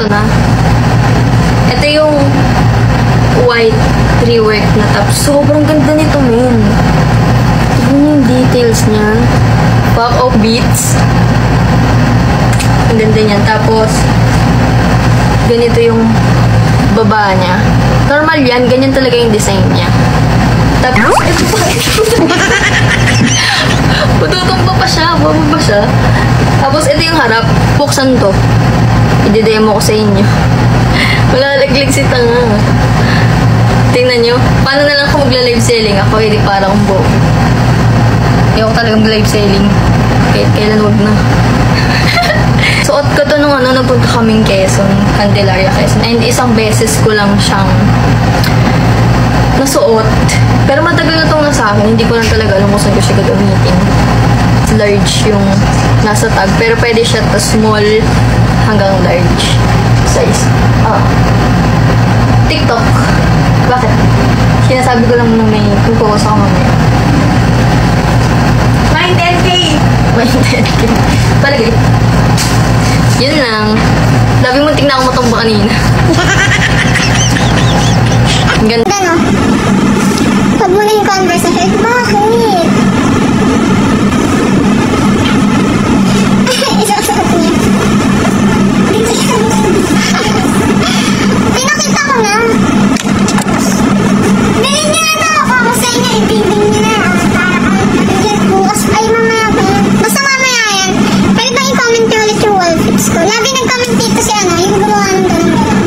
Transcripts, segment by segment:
na. Ito yung white rework na top. Sobrang ganda nito, men. Tignan yung details niya. Pack of beads. Ang ganda niyan. Tapos, ganito yung baba niya. Normal yan. Ganyan talaga yung design niya. Tapos, ito pa. Pututumba pa siya. Baba pa siya. Tapos, ito yung harap. Buksan to. I-demo ko sa inyo. Malalaglag si tanga. Tingnan nyo. Paano na lang kung magla-live selling ako? Hindi parang buo. Ayaw ko talagang live selling. Kahit kailan wag na. Suot ko to nung napunta kaming Quezon. Candelaria, Quezon. And isang beses ko lang siyang nasuot. Pero matagal na itong nasa akin. Hindi ko lang talaga alam kung saan ko siya gagamitin. Large yung nasa tag. Pero pwede siya to small hanggang large size. TikTok. Bakit? Sinasabi ko lang na may kukuha sa mamaya. 10K! 10K. Palagay. Yun lang. Labi mo tingnan ako matumba kanina. Ganda. Ano? Pag muna yung Converse sa bakit? Isasakot niya. Pinakita ko na. Bilhin niya na ako. Ako sa inyo, ibibing niya na. Para kang bukas. Ay, mamaya pa yan. Basta mamaya yan. Pwede bang i-comment niyo ulit yung wall fix ko? Lagi nag-comment dito si yung gumawa ng ganun.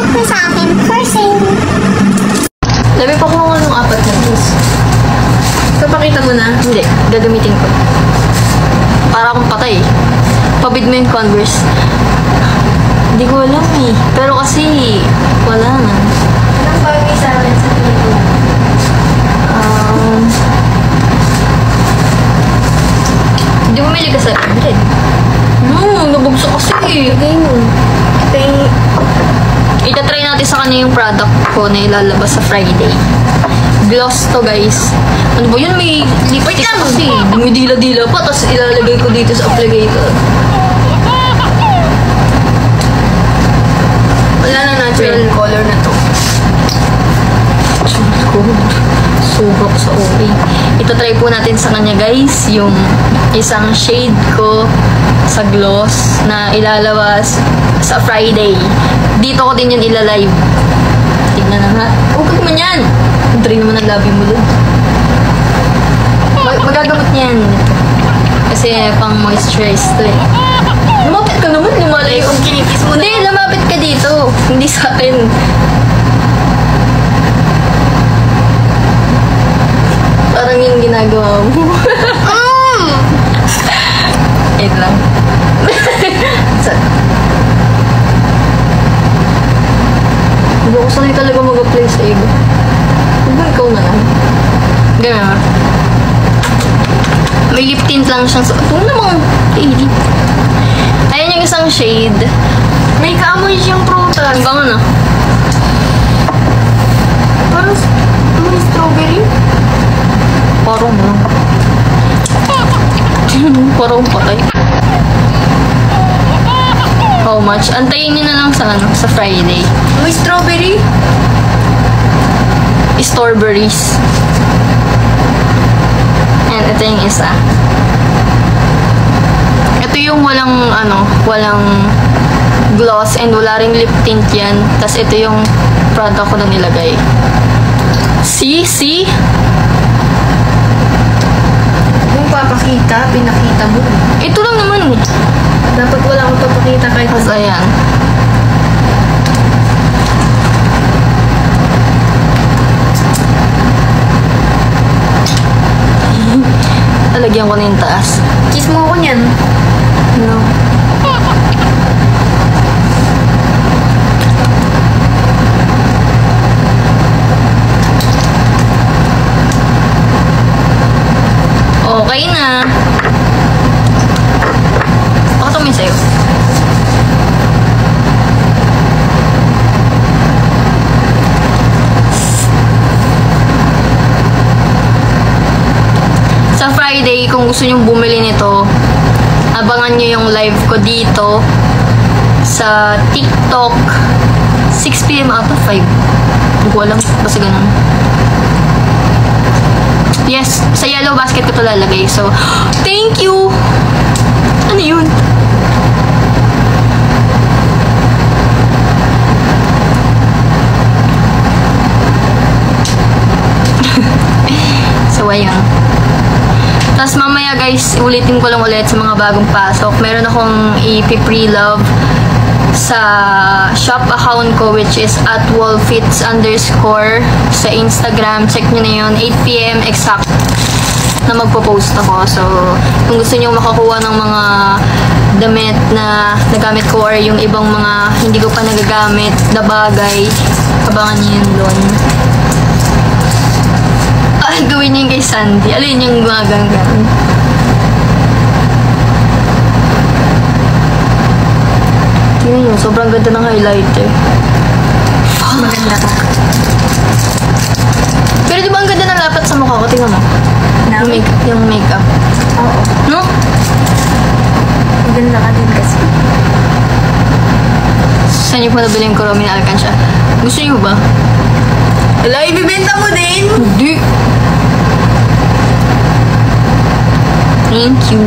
chat na sa akin. For sale. Labi pa ko ng 4 na piece. Papakita mo na. Hindi, gagamitin ko. Para akong patay. Pabid mo yung Converse. Hindi ko alam eh. Pero kasi, wala na. Anong bagay sa akin sa tingin ko? Hindi mo mili ka sa bread. Nabugso kasi. Bigay mo. Itatry natin sa kanya yung product ko na ilalabas sa Friday. Gloss to, guys. Ano ba yun? May lipstick kasi. Dumidila-dila pa, tapos ilalagay ko dito sa applicator. Wala na natural color na to. Subok sa okay. Itatry po natin sa kanya, guys, yung isang shade ko sa gloss na ilalabas sa Friday. Dito ko din yun ilalive. Tignan na nga. Okay man yan. Try naman ang labi mo dun. Magagamot niyan. Kasi pang moisturize to eh. Lumapit ka naman, lumalayo. Kung kinikis mo na. Hindi, lumapit ka dito. Hindi sa akin. Parang yung ginagawa mo. Wait lang. Hindi ako sanay talaga mag-apply sa iba. Diba ikaw na lang? Ganun. May lip tint lang siyang suot. Ito namang lady. Ayan yung isang shade. May kaamoy siyang prutas. Ang bango na. Parang strawberry. Parang mo. Parang patay. How much? Antayin nyo na lang sa sa Friday. May strawberry. Strawberries. And ito yung isa. Ito yung walang gloss and wala ring lip tint yan. Tapos ito yung product ko na nilagay. See? Kung papakita, pinakita mo. Ito lang naman eh. Dapat wala akong papakita kahit Tapos ayan. Talagyan ko na yung taas. kiss mo ako niyan. No. Okay na. Ako tumingin sa'yo. Sa Friday, kung gusto nyong bumili nito, abangan nyo yung live ko dito sa TikTok 6 PM ata 5. Hindi ko alam. Basta ganun. Yes, sa yellow basket ko to lalagay. So, thank you! Ano yun? So, ayun. Tapos mamaya guys, ulitin ko lang ulit sa mga bagong pasok. Meron akong i-pre-love sa shop account ko which is @wallfits_ sa Instagram. Check nyo na yun. 8 PM exact na magpo-post ako. So, kung gusto nyo makakuha ng mga damit na nagamit ko or yung ibang mga hindi ko pa nagagamit na bagay, abangan nyo yun doon. Gawin niyo yung kay Sandy. Alin yung gumaganggang. Tingnan nyo, sobrang ganda ng highlighter. Maganda ka. Pero di ba ang ganda ng lapat sa mukha ko? Tingnan mo. Yung makeup. Oo. No? Maganda ka din kasi. Saan niyo po nabili yung Kuromi na Alcansya? Gusto niyo ba? Wala, ibibenta mo din. Hindi. Thank you.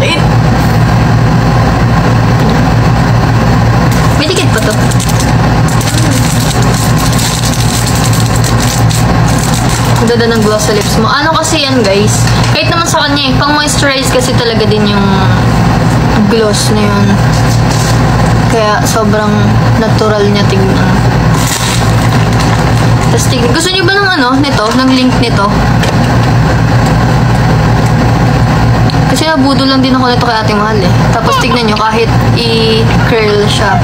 Wait. May ticket pa to. Ang ganda ng gloss sa lips mo. Ano kasi yan, guys? Kahit naman sa kanya pang moisturize kasi talaga din yung gloss na yun. Kaya sobrang natural niya tignan. Tapos gusto niyo ba ng nito? Ng link nito? Kasi nabudo lang din ako nito kay Ate Mahal eh. Tapos tignan nyo, kahit i-curl siya.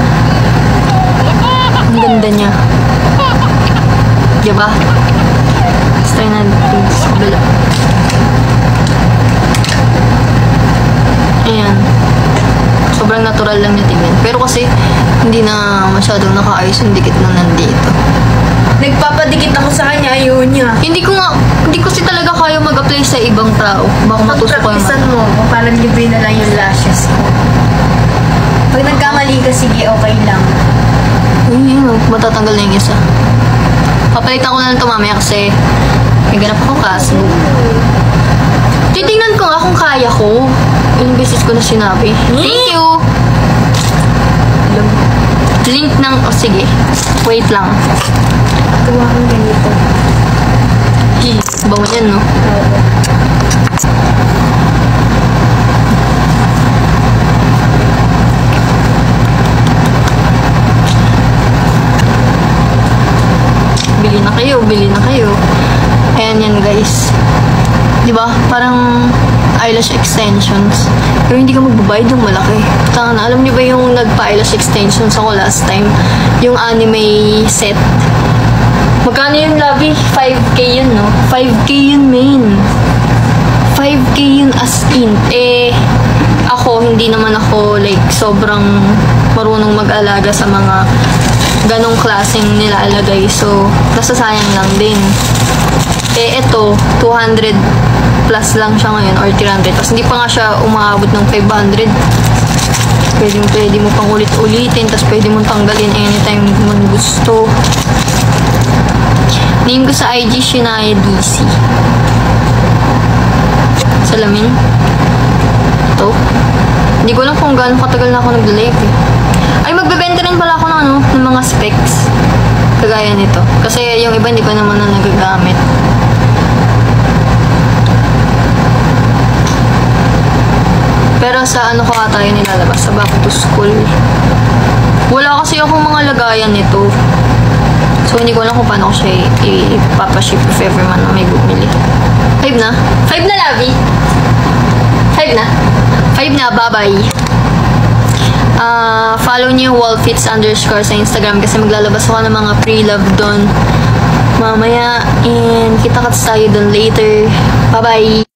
Ang ganda niya. Diba? Let's try natin sa kabila. Ayan. Sobrang natural lang niya tingnan. Pero kasi, hindi na masyadong nakaayos yung dikit na nandito. Nagpapadikit ako sa kanya, ayaw niya. Hindi ko kasi talaga kaya mag-apply sa ibang tao. Baka matusok ko yung Pagprapisan mo, parang libre na lang yung lashes ko. Pag nagkamali ka, sige, okay lang. Ayun, matatanggal na yung isa. Papalitan ko na lang ito mamaya kasi may ganap akong kaso. Titingnan ko nga kung kaya ko. Ilang beses ko na sinabi. Thank you! Link ng... sige. Wait lang. Gawa kang ganito. Bango yan, no? Bili na kayo, bili na kayo. Ayan yan, guys. Diba? Parang eyelash extensions. Pero hindi ka magbabayad ng malaki. Tanga, alam niyo ba yung nagpa-eyelash extensions ako last time? Yung anime set. Magkano yun, Labi? 5K yun, no? 5K yun, main. 5K yun as in. Ako, hindi naman ako, like, sobrang marunong mag-alaga sa mga ganong klaseng nilalagay. So, nasasayang lang din. Ito, 200 plus lang siya ngayon, or 300. Tapos, hindi pa nga siya umaabot ng 500. Pwede mo pang ulit-ulitin, tapos pwede mong tanggalin anytime mo gusto. Name ko sa IG, Shinaya DC. Salamin. Ito. Hindi ko alam kung gaano katagal na ako nag-live eh. Ay, magbebenta rin pala ako ng mga specs. Kagaya nito. Kasi yung iba hindi ko naman na nagagamit. Pero sa ko tayo nilalabas? Sa back to school. Wala kasi akong mga lagayan nito. So, hindi ko alam kung paano ko siya ipapaship if ever man na may bumili. 5 na? 5 na, Lavi? 5 na? 5 na, bye-bye. Follow niyo yung wallfits _ sa Instagram kasi maglalabas ako ng mga pre-love doon mamaya. And kita-kits tayo doon later. Bye-bye!